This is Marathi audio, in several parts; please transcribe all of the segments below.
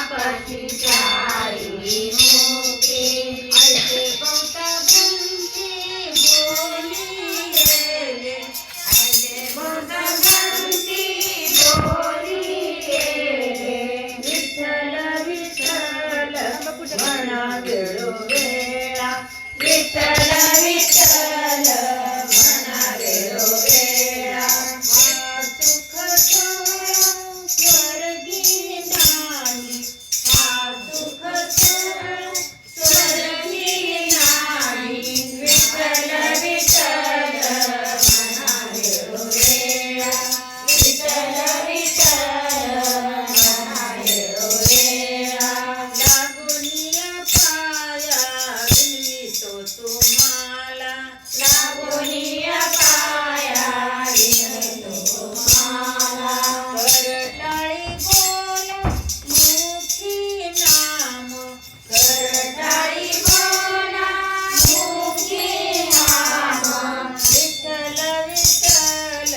कशीच्याई मुके ऐसे गौतमांची बोली गेले ऐसे गौतमांची बोली गेले विठ्ठल विठ्ठल म्हणा वेळोवेळा विठ्ठल विठ्ठल म्हणा वेळोवेळा हा सुख सोहळा स्वर्गी नाही हा सुख सोहळा स्वर्गी नाही विठ्ठल विठ्ठल म्हणा वेळोवेळा विठ्ठल विठ्ठल म्हणा वेळोवेळा लागुनिया पाया विनवितो तुम्हाला लागुनिया पाया विनवितो तुम्हाला करटाळी बोला मुखी नाम करटाळी बोला मुखी नाम विठ्ठल विठ्ठल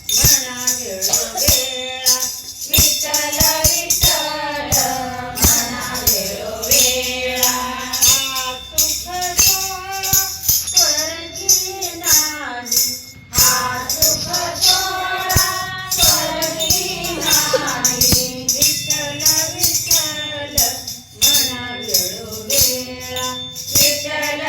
म्हणा वेळोवेळा विठ्ठल विठ्ठल म्हणा वेळोवेळा हा सुख सोहळा स्वर्गी नाही हा सुख सोहळा स्वर्गी नाही विठ्ठल विठ्ठल म्हणा वेळोवेळा विठ्ठल